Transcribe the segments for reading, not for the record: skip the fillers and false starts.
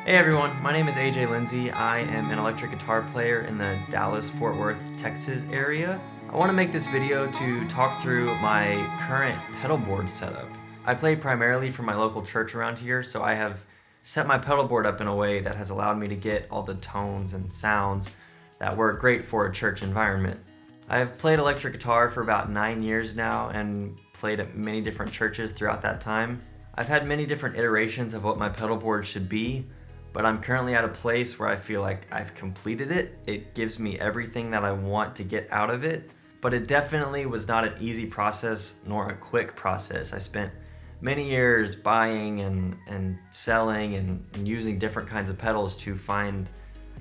Hey everyone, my name is AJ Lindsay. I am an electric guitar player in the Dallas-Fort Worth, Texas area. I want to make this video to talk through my current pedal board setup. I play primarily for my local church around here, so I have set my pedal board up in a way that has allowed me to get all the tones and sounds that work great for a church environment. I have played electric guitar for about 9 years now and played at many different churches throughout that time. I've had many different iterations of what my pedal board should be, but I'm currently at a place where I feel like I've completed it. It gives me everything that I want to get out of it, but it definitely was not an easy process nor a quick process. I spent many years buying and selling and using different kinds of pedals to find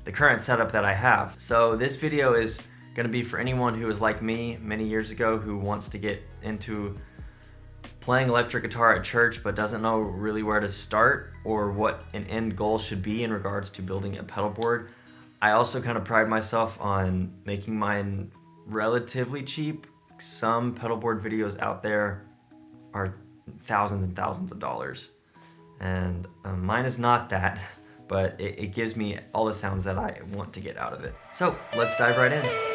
the current setup that I have. So this video is gonna be for anyone who was like me many years ago who wants to get into playing electric guitar at church but doesn't know really where to start or what an end goal should be in regards to building a pedal board. I also kind of pride myself on making mine relatively cheap. Some pedal board videos out there are thousands and thousands of dollars, and mine is not that, but it gives me all the sounds that I want to get out of it. So let's dive right in.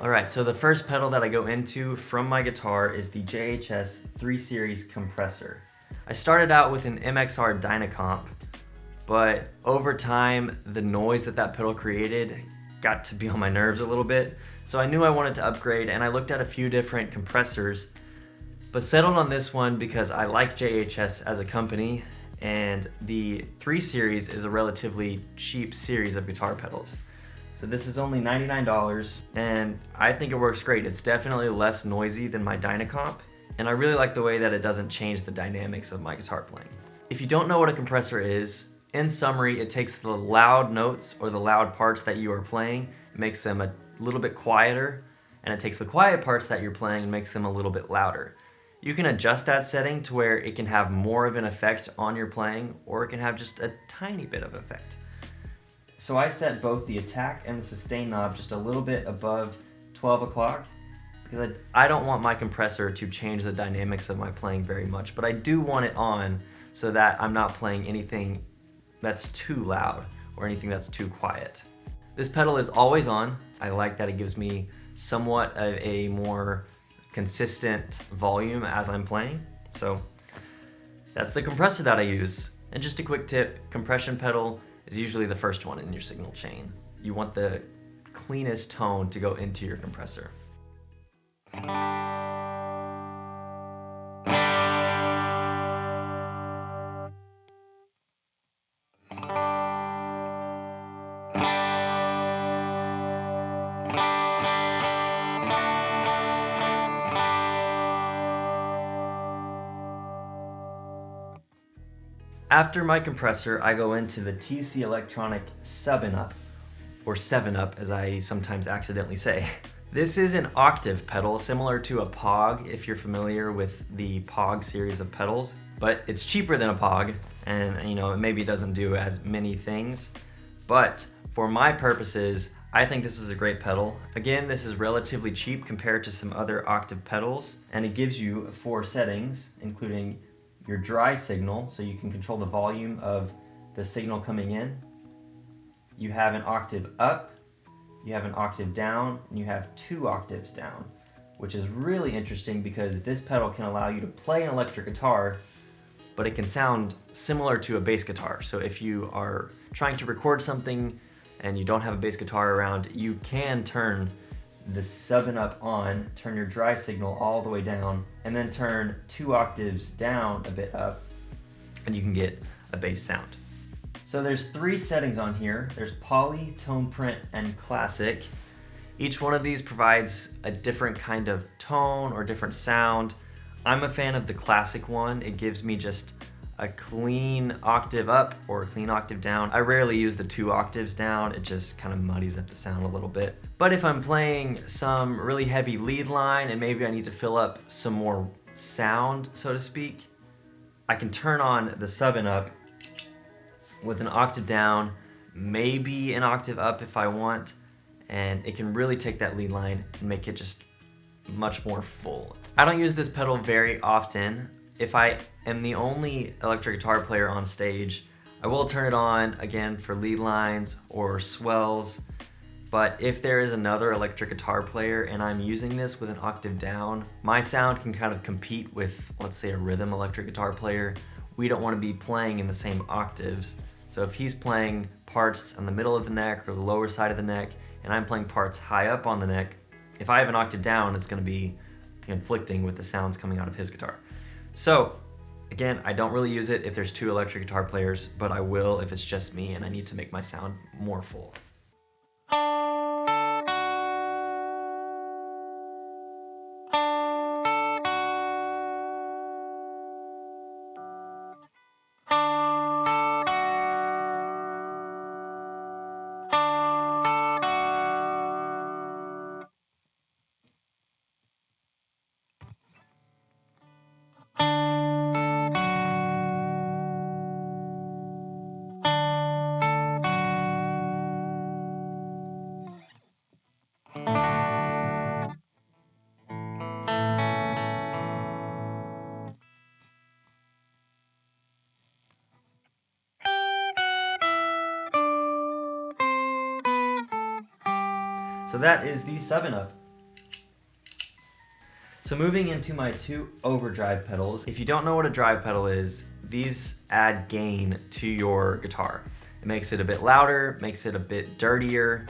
Alright, so the first pedal that I go into from my guitar is the JHS 3 Series Compressor. I started out with an MXR Dynacomp, but over time the noise that pedal created got to be on my nerves a little bit, so I knew I wanted to upgrade and I looked at a few different compressors, but settled on this one because I like JHS as a company, and the 3 Series is a relatively cheap series of guitar pedals. So this is only $99, and I think it works great. It's definitely less noisy than my Dynacomp, and I really like the way that it doesn't change the dynamics of my guitar playing. If you don't know what a compressor is, in summary, it takes the loud notes or the loud parts that you are playing, makes them a little bit quieter, and it takes the quiet parts that you're playing and makes them a little bit louder. You can adjust that setting to where it can have more of an effect on your playing, or it can have just a tiny bit of effect. So I set both the attack and the sustain knob just a little bit above 12 o'clock because I don't want my compressor to change the dynamics of my playing very much, but I do want it on so that I'm not playing anything that's too loud or anything that's too quiet. This pedal is always on. I like that it gives me somewhat of a more consistent volume as I'm playing. So that's the compressor that I use. And just a quick tip, compression pedal is usually the first one in your signal chain. You want the cleanest tone to go into your compressor. After my compressor, I go into the TC Electronic 7-Up, or 7-Up as I sometimes accidentally say. This is an octave pedal similar to a POG if you're familiar with the POG series of pedals, but it's cheaper than a POG, and it maybe doesn't do as many things, but for my purposes, I think this is a great pedal. Again, this is relatively cheap compared to some other octave pedals, and it gives you 4 settings, including your dry signal, so you can control the volume of the signal coming in. You have an octave up, you have an octave down, and you have 2 octaves down, which is really interesting because this pedal can allow you to play an electric guitar, but it can sound similar to a bass guitar. So if you are trying to record something and you don't have a bass guitar around, you can turn the 7-Up on, turn your dry signal all the way down, and then turn 2 octaves down a bit up, and you can get a bass sound. So there's 3 settings on here. There's Poly, Tone Print, and Classic. Each one of these provides a different kind of tone or different sound. I'm a fan of the Classic one. It gives me just a clean octave up or a clean octave down. I rarely use the 2 octaves down. It just kind of muddies up the sound a little bit. But if I'm playing some really heavy lead line and maybe I need to fill up some more sound, so to speak, I can turn on the 7-Up with an octave down, maybe an octave up if I want, and it can really take that lead line and make it just much more full. I don't use this pedal very often. If I am the only electric guitar player on stage, I will turn it on again for lead lines or swells. But if there is another electric guitar player and I'm using this with an octave down, my sound can kind of compete with, let's say, a rhythm electric guitar player. We don't want to be playing in the same octaves. So if he's playing parts on the middle of the neck or the lower side of the neck, and I'm playing parts high up on the neck, if I have an octave down, it's going to be conflicting with the sounds coming out of his guitar. So again, I don't really use it if there's two electric guitar players, but I will if it's just me and I need to make my sound more full. So that is the 7-Up. So moving into my two overdrive pedals. If you don't know what a drive pedal is, these add gain to your guitar. It makes it a bit louder, makes it a bit dirtier.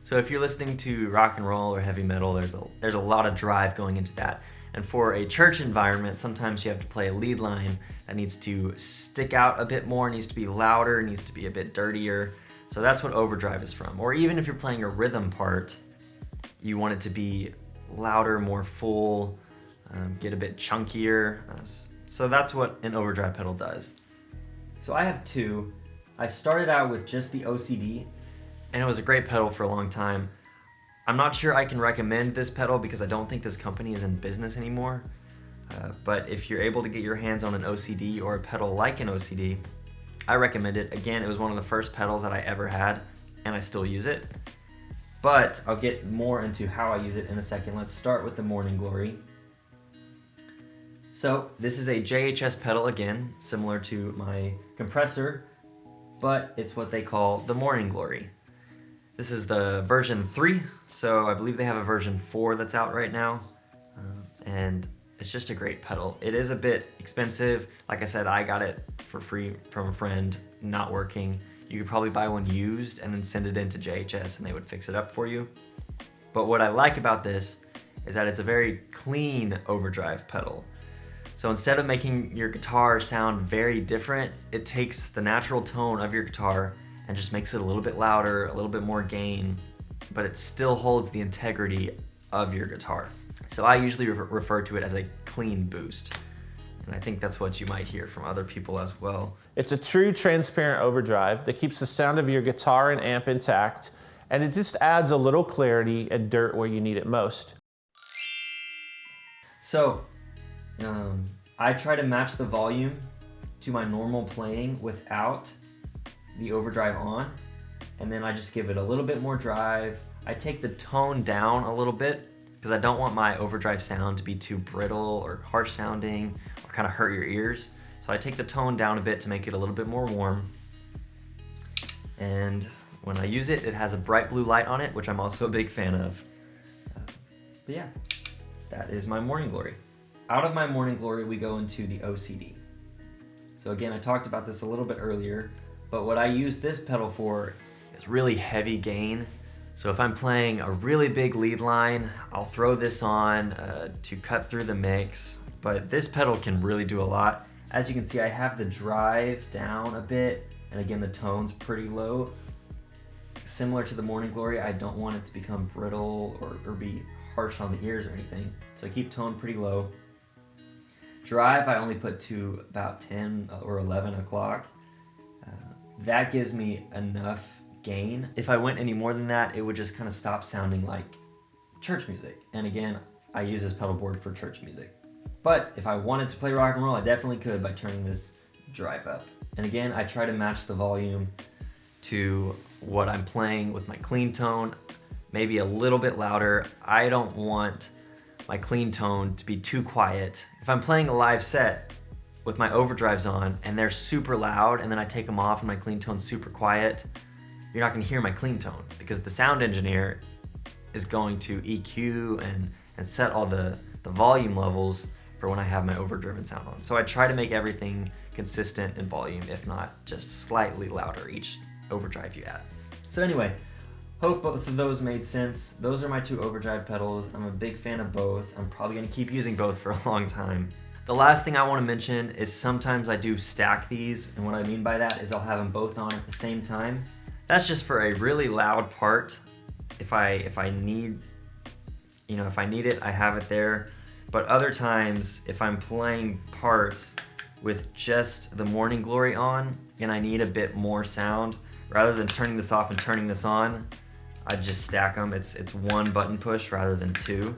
So if you're listening to rock and roll or heavy metal, there's a lot of drive going into that. And for a church environment, sometimes you have to play a lead line that needs to stick out a bit more, needs to be louder, needs to be a bit dirtier. So that's what overdrive is from. Or even if you're playing a rhythm part, you want it to be louder, more full, get a bit chunkier. So that's what an overdrive pedal does. So I have two. I started out with just the OCD, and it was a great pedal for a long time. I'm not sure I can recommend this pedal because I don't think this company is in business anymore. But if you're able to get your hands on an OCD or a pedal like an OCD, I recommend it. Again, it was one of the first pedals that I ever had, and I still use it. But I'll get more into how I use it in a second. Let's start with the Morning Glory. So this is a JHS pedal again, similar to my compressor, but it's what they call the Morning Glory. This is the version 3, so I believe they have a version 4 that's out right now, and it's just a great pedal. It is a bit expensive. Like I said, I got it for free from a friend, not working. You could probably buy one used and then send it into JHS and they would fix it up for you. But what I like about this is that it's a very clean overdrive pedal. So instead of making your guitar sound very different, it takes the natural tone of your guitar and just makes it a little bit louder, a little bit more gain, but it still holds the integrity of your guitar. So I usually refer to it as a clean boost. And I think that's what you might hear from other people as well. It's a true transparent overdrive that keeps the sound of your guitar and amp intact, and it just adds a little clarity and dirt where you need it most. So, I try to match the volume to my normal playing without the overdrive on, and then I just give it a little bit more drive. I take the tone down a little bit because I don't want my overdrive sound to be too brittle or harsh sounding or kind of hurt your ears. So I take the tone down a bit to make it a little bit more warm. And when I use it, it has a bright blue light on it, which I'm also a big fan of. But yeah, that is my Morning Glory. Out of my Morning Glory, we go into the OCD. So again, I talked about this a little bit earlier, but what I use this pedal for is really heavy gain. So if I'm playing a really big lead line, I'll throw this on to cut through the mix, but this pedal can really do a lot. As you can see, I have the drive down a bit, and again, the tone's pretty low. Similar to the Morning Glory, I don't want it to become brittle or be harsh on the ears or anything, so I keep tone pretty low. Drive, I only put to about 10 or 11 o'clock. That gives me enough gain. If I went any more than that, it would just kind of stop sounding like church music. And again, I use this pedal board for church music. But if I wanted to play rock and roll, I definitely could by turning this drive up. And again, I try to match the volume to what I'm playing with my clean tone. maybe a little bit louder. I don't want my clean tone to be too quiet. If I'm playing a live set with my overdrives on and they're super loud and then I take them off and my clean tone's super quiet, you're not gonna hear my clean tone because the sound engineer is going to EQ and set all the volume levels for when I have my overdriven sound on. So I try to make everything consistent in volume, if not just slightly louder each overdrive you add. So anyway, hope both of those made sense. Those are my two overdrive pedals. I'm a big fan of both. I'm probably gonna keep using both for a long time. The last thing I wanna mention is sometimes I do stack these, and what I mean by that is I'll have them both on at the same time. That's just for a really loud part. If I need, if I need it, I have it there. But other times, if I'm playing parts with just the Morning Glory on and I need a bit more sound, rather than turning this off and turning this on, I just stack them. It's one button push rather than two.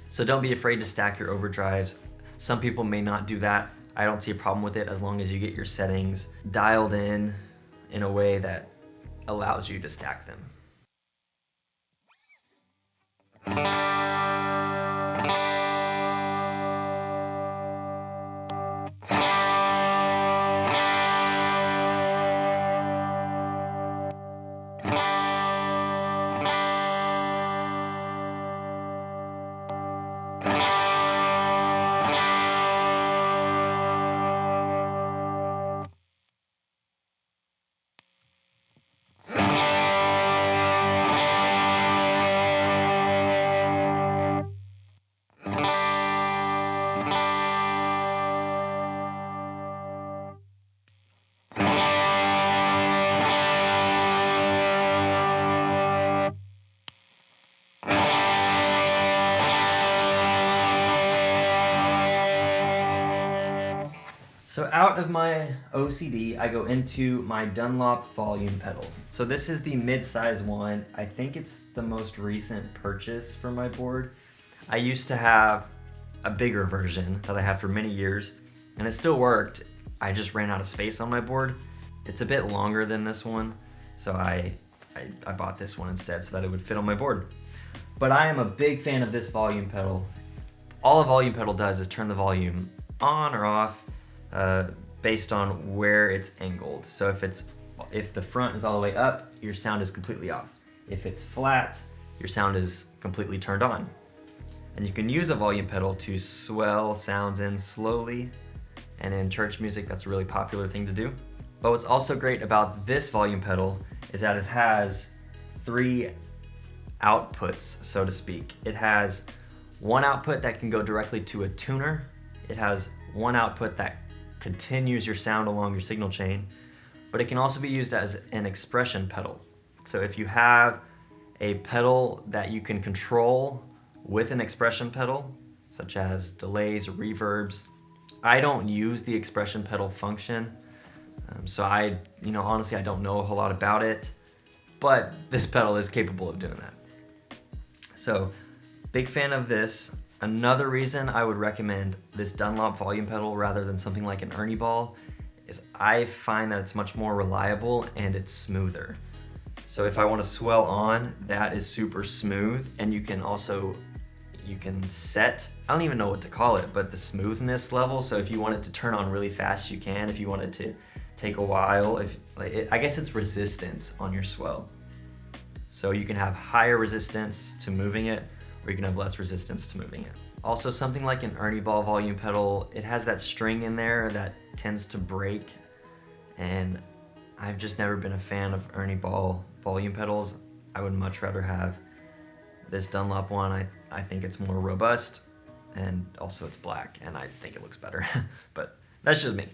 So don't be afraid to stack your overdrives. Some people may not do that. I don't see a problem with it as long as you get your settings dialed in a way that allows you to stack them. So out of my OCD, I go into my Dunlop volume pedal. So this is the mid-size one. I think it's the most recent purchase for my board. I used to have a bigger version that I had for many years, and it still worked. I just ran out of space on my board. It's a bit longer than this one, so I bought this one instead so that it would fit on my board. But I am a big fan of this volume pedal. All a volume pedal does is turn the volume on or off based on where it's angled. So if the front is all the way up, your sound is completely off. If it's flat, your sound is completely turned on. And you can use a volume pedal to swell sounds in slowly, and in church music, that's a really popular thing to do. But what's also great about this volume pedal is that it has 3 outputs, so to speak. It has one output that can go directly to a tuner. It has one output that continues your sound along your signal chain, but it can also be used as an expression pedal. So if you have a pedal that you can control with an expression pedal, such as delays or reverbs, I don't use the expression pedal function. So honestly, I don't know a whole lot about it, but this pedal is capable of doing that. So big fan of this. Another reason I would recommend this Dunlop volume pedal rather than something like an Ernie ball is I find that it's much more reliable and it's smoother. So if I want to swell on, that is super smooth, and you can set, I don't even know what to call it, but the smoothness level. So if you want it to turn on really fast, you can. If you want it to take a while, I guess it's resistance on your swell. So you can have higher resistance to moving it, or you can have less resistance to moving it. Also, something like an Ernie ball volume pedal, it has that string in there that tends to break, and I've just never been a fan of Ernie ball volume pedals. I would much rather have this Dunlop one. I think it's more robust, and also it's black, and I think it looks better. But that's just me.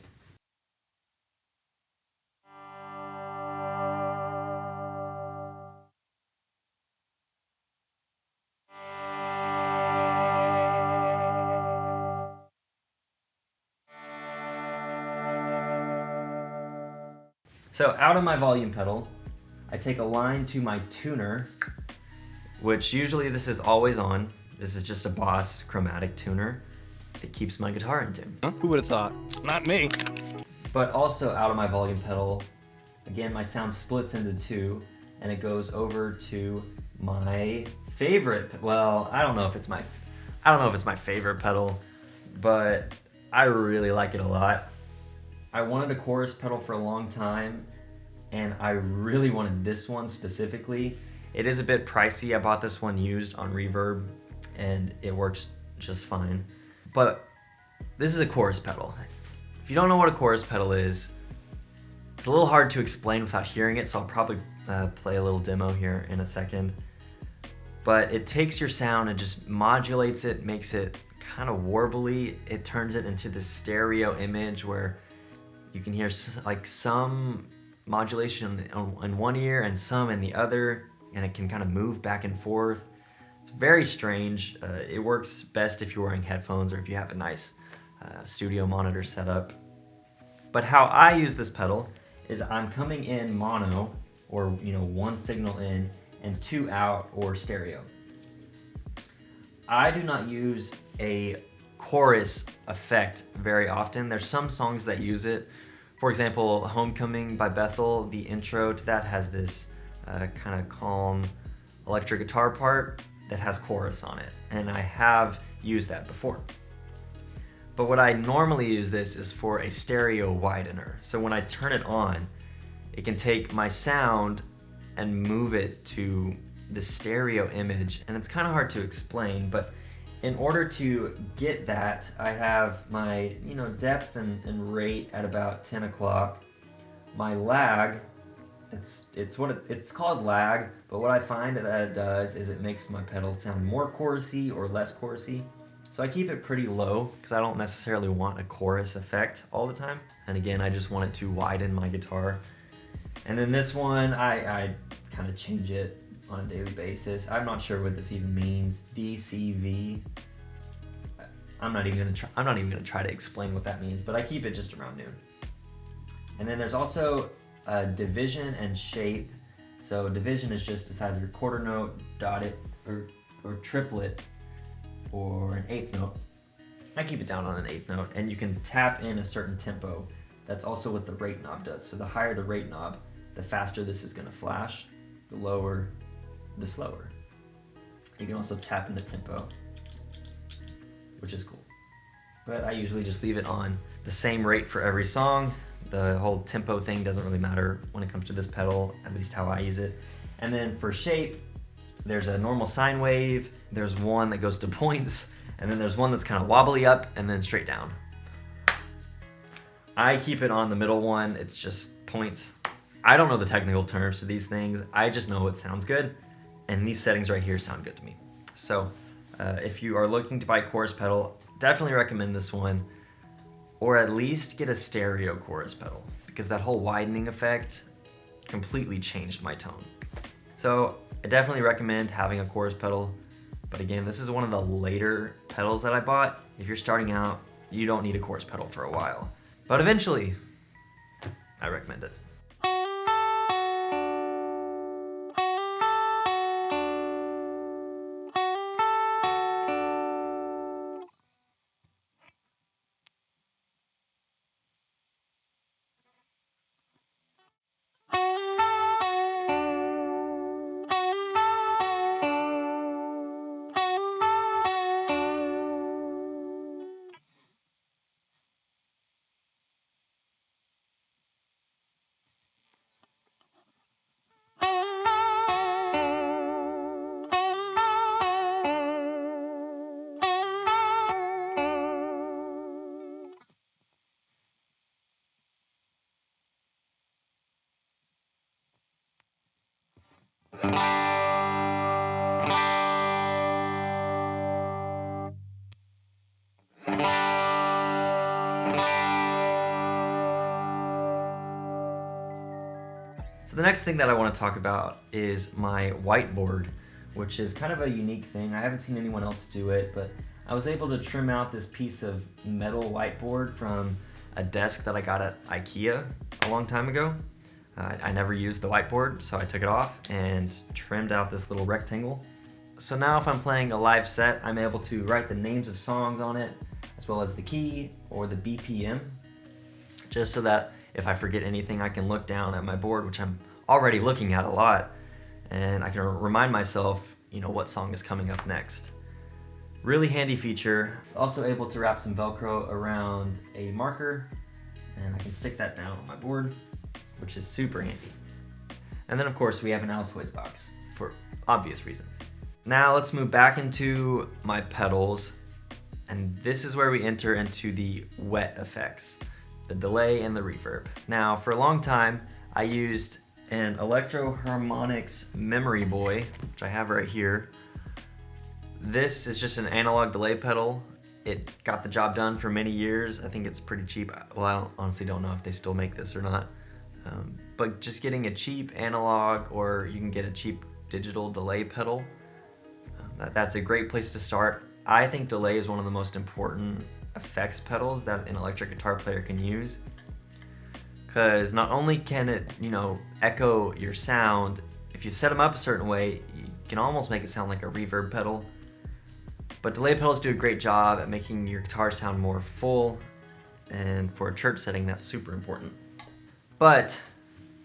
So out of my volume pedal, I take a line to my tuner, which usually this is always on. This is just a Boss Chromatic tuner. It keeps my guitar in tune. Who would have thought? Not me. But also out of my volume pedal, again, my sound splits into 2. and it goes over to my favorite, well, I don't know if it's my favorite pedal, but I really like it a lot. I wanted a chorus pedal for a long time, and I really wanted this one specifically. It is a bit pricey. I bought this one used on Reverb, and it works just fine. But this is a chorus pedal. If you don't know what a chorus pedal is, it's a little hard to explain without hearing it, so I'll probably play a little demo here in a second. But it takes your sound and just modulates it, makes it kind of warbly. It turns it into this stereo image where you can hear like some modulation in one ear and some in the other, and it can kind of move back and forth. It's very strange. It works best if you're wearing headphones or if you have a nice studio monitor setup. But how I use this pedal is I'm coming in mono, or one signal in and two out, or stereo. I do not use a chorus effect very often. There's some songs that use it. For example, Homecoming by Bethel, the intro to that has this kind of calm electric guitar part that has chorus on it, and I have used that before. But what I normally use this is for a stereo widener. So when I turn it on, it can take my sound and move it to the stereo image, and it's kind of hard to explain, but in order to get that, I have my depth and rate at about 10 o'clock. My lag, it's called lag, but what I find that it does is it makes my pedal sound more chorusy or less chorusy. So I keep it pretty low because I don't necessarily want a chorus effect all the time. And again, I just want it to widen my guitar. And then this one, I kind of change it on a daily basis. I'm not sure what this even means. DCV. I'm not even gonna try to explain what that means, but I keep it just around noon. And then there's also division and shape. So division is just it's either quarter note, dotted, or triplet, or an eighth note. I keep it down on an eighth note, and you can tap in a certain tempo. That's also what the rate knob does. So the higher the rate knob, the faster this is gonna flash. The lower, the slower. You can also tap into tempo, which is cool. But I usually just leave it on the same rate for every song. The whole tempo thing doesn't really matter when it comes to this pedal, at least how I use it. And then for shape, there's a normal sine wave, there's one that goes to points, and then there's one that's kind of wobbly up and then straight down. I keep it on the middle one, it's just points. I don't know the technical terms to these things, I just know it sounds good, and these settings right here sound good to me. So if you are looking to buy a chorus pedal, definitely recommend this one, or at least get a stereo chorus pedal, because that whole widening effect completely changed my tone. So I definitely recommend having a chorus pedal, but again, this is one of the later pedals that I bought. If you're starting out, you don't need a chorus pedal for a while, but eventually, I recommend it. So the next thing that I want to talk about is my Whiteboard, which is kind of a unique thing. I haven't seen anyone else do it, but I was able to trim out this piece of metal whiteboard from a desk that I got at IKEA a long time ago. I never used the whiteboard, so I took it off and trimmed out this little rectangle. So now if I'm playing a live set, I'm able to write the names of songs on it, as well as the key or the BPM, just so that if I forget anything, I can look down at my board, which I'm already looking at a lot, and I can remind myself, you know, what song is coming up next. Really handy feature. Also able to wrap some Velcro around a marker, and I can stick that down on my board, which is super handy. And then of course we have an Altoids box for obvious reasons. Now let's move back into my pedals, and this is where we enter into the wet effects, the delay and the reverb. Now for a long time I used an Electro Harmonix Memory Boy, which I have right here. This is just an analog delay pedal. It got the job done for many years. I think it's pretty cheap. Well, I honestly don't know if they still make this or not. But just getting a cheap analog, or you can get a cheap digital delay pedal, that's a great place to start. I think delay is one of the most important effects pedals that an electric guitar player can use, because not only can it, you know, echo your sound, if you set them up a certain way, you can almost make it sound like a reverb pedal. But delay pedals do a great job at making your guitar sound more full, and for a church setting, that's super important. But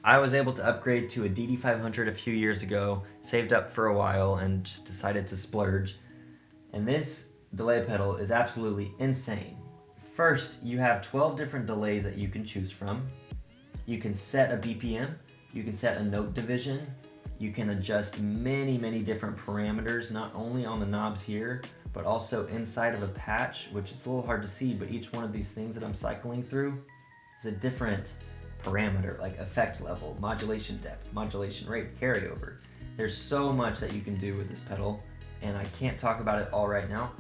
I was able to upgrade to a DD500 a few years ago, saved up for a while, and just decided to splurge. And this delay pedal is absolutely insane. First, you have 12 different delays that you can choose from. You can set a BPM, you can set a note division, you can adjust many different parameters, not only on the knobs here, but also inside of a patch, which is a little hard to see, but each one of these things that I'm cycling through is a different parameter, like effect level, modulation depth, modulation rate, carryover. There's so much that you can do with this pedal, and I can't talk about it all right now.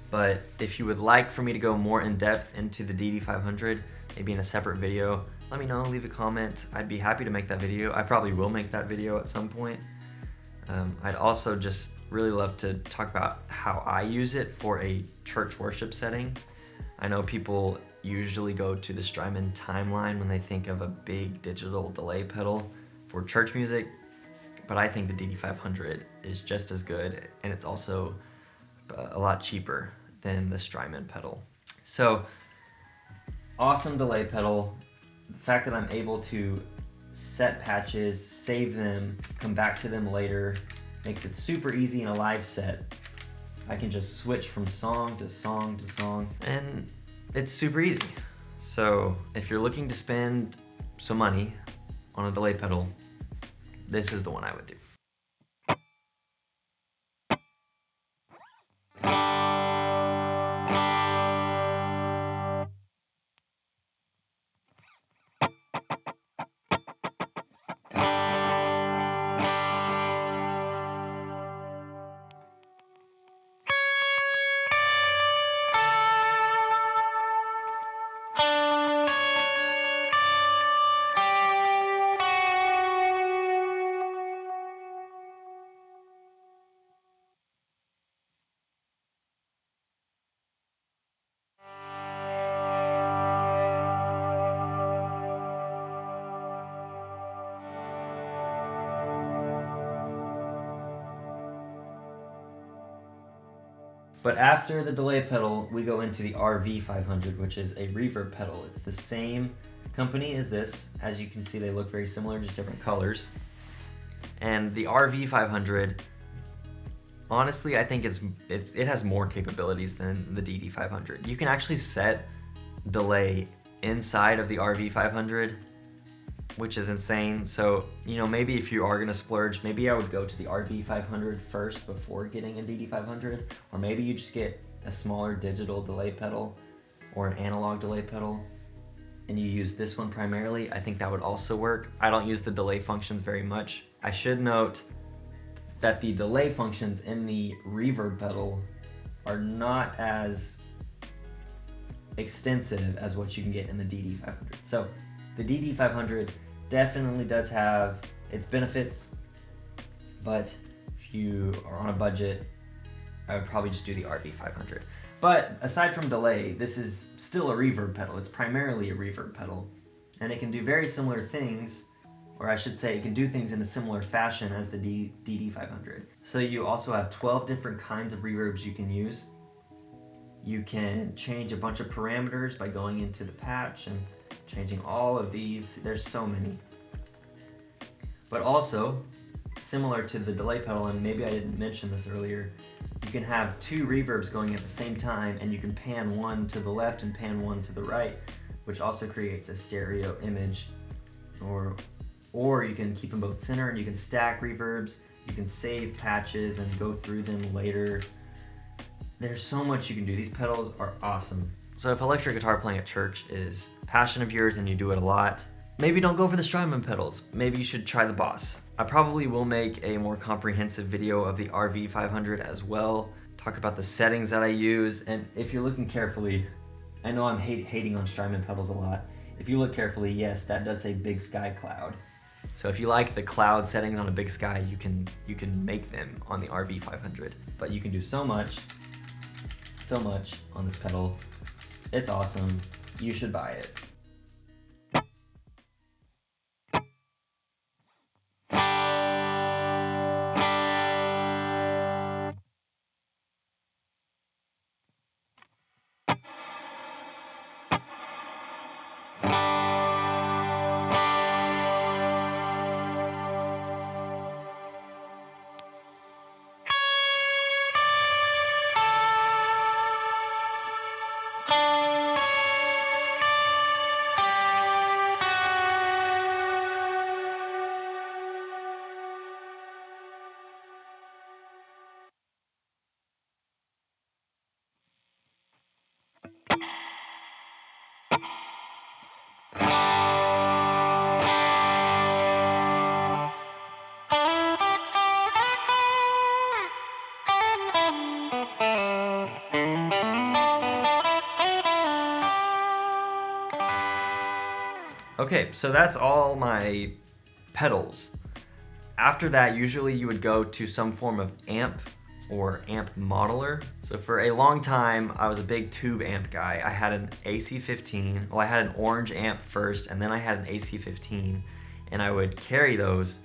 But if you would like for me to go more in depth into the DD500, maybe in a separate video, let me know, leave a comment. I'd be happy to make that video. I probably will make that video at some point. I'd also just really love to talk about how I use it for a church worship setting. I know people usually go to the Strymon timeline when they think of a big digital delay pedal for church music, but I think the DD500 is just as good, and it's also a lot cheaper than the Strymon pedal. So, awesome delay pedal. The fact that I'm able to set patches, save them, come back to them later, makes it super easy in a live set. I can just switch from song to song to song, and it's super easy. So if you're looking to spend some money on a delay pedal, this is the one I would do. But after the delay pedal, we go into the RV500, which is a reverb pedal. It's the same company as this. As you can see, they look very similar, just different colors. And the RV500, honestly, I think it has more capabilities than the DD500. You can actually set delay inside of the RV500, which is insane. So, you know, maybe if you are gonna splurge, maybe I would go to the RV500 first before getting a DD500, or maybe you just get a smaller digital delay pedal or an analog delay pedal and you use this one primarily. I think that would also work. I don't use the delay functions very much. I should note that the delay functions in the reverb pedal are not as extensive as what you can get in the DD500. So the DD500 definitely does have its benefits, but if you are on a budget, I would probably just do the RV500. But aside from delay, this is still a reverb pedal. It's primarily a reverb pedal, and it can do very similar things, or I should say it can do things in a similar fashion as the DD500. So you also have 12 different kinds of reverbs you can use. You can change a bunch of parameters by going into the patch and changing all of these. There's so many. But also, similar to the delay pedal, and maybe I didn't mention this earlier, you can have 2 reverbs going at the same time, and you can pan one to the left and pan one to the right, which also creates a stereo image. Or you can keep them both center, and you can stack reverbs, you can save patches and go through them later. There's so much you can do. These pedals are awesome. So if electric guitar playing at church is a passion of yours and you do it a lot, maybe don't go for the Strymon pedals. Maybe you should try the Boss. I probably will make a more comprehensive video of the RV500 as well, talk about the settings that I use, and if you're looking carefully, I know I'm hating on Strymon pedals a lot. If you look carefully, yes, that does say Big Sky Cloud. So if you like the cloud settings on a Big Sky, you can make them on the RV500. But you can do so much on this pedal. It's awesome. You should buy it. Okay, so that's all my pedals. After that, usually you would go to some form of amp or amp modeler. So for a long time, I was a big tube amp guy. I had an AC15, well, I had an orange amp first, and then I had an AC15, and I would carry those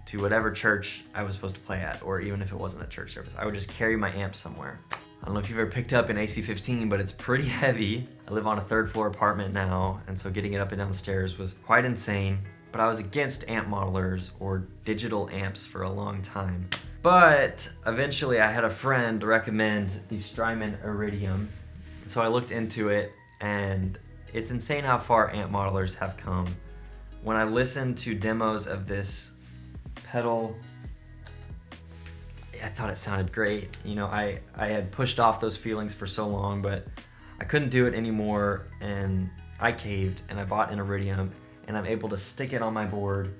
to whatever church I was supposed to play at, or even if it wasn't a church service. I would just carry my amp somewhere. I don't know if you've ever picked up an AC15, but it's pretty heavy. I live on a 3rd floor apartment now, and so getting it up and down the stairs was quite insane. But I was against amp modelers or digital amps for a long time. But eventually I had a friend recommend the Strymon Iridium. So I looked into it, and it's insane how far amp modelers have come. When I listened to demos of this pedal, I thought it sounded great. You know, I had pushed off those feelings for so long, but I couldn't do it anymore, and I caved, and I bought an Iridium, and I'm able to stick it on my board,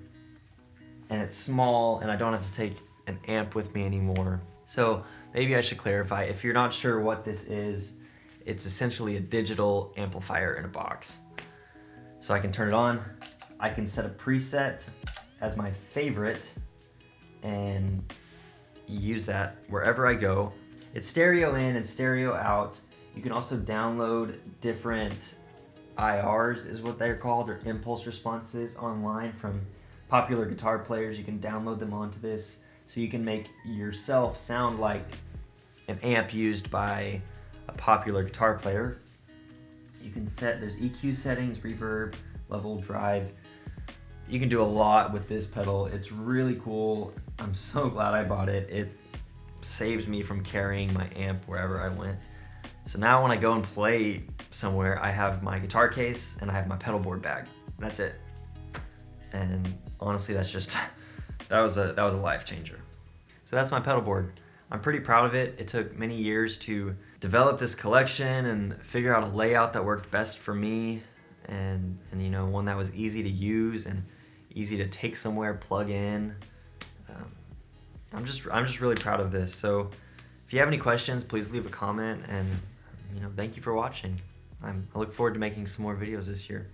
and it's small, and I don't have to take an amp with me anymore. So maybe I should clarify, if you're not sure what this is, it's essentially a digital amplifier in a box. So I can turn it on, I can set a preset as my favorite, and use that wherever I go. It's stereo in and stereo out. You can also download different IRs, is what they're called, or impulse responses, online from popular guitar players. You can download them onto this, so you can make yourself sound like an amp used by a popular guitar player. You can set, there's EQ settings, reverb, level, drive. You can do a lot with this pedal. It's really cool. I'm so glad I bought it. It saved me from carrying my amp wherever I went. So now when I go and play somewhere, I have my guitar case and I have my pedal board bag. That's it. And honestly, that's just, that was a life changer. So that's my pedal board. I'm pretty proud of it. It took many years to develop this collection and figure out a layout that worked best for me, and you know, one that was easy to use and easy to take somewhere, plug in. I'm just really proud of this. So if you have any questions, please leave a comment, and you know, thank you for watching. I look forward to making some more videos this year.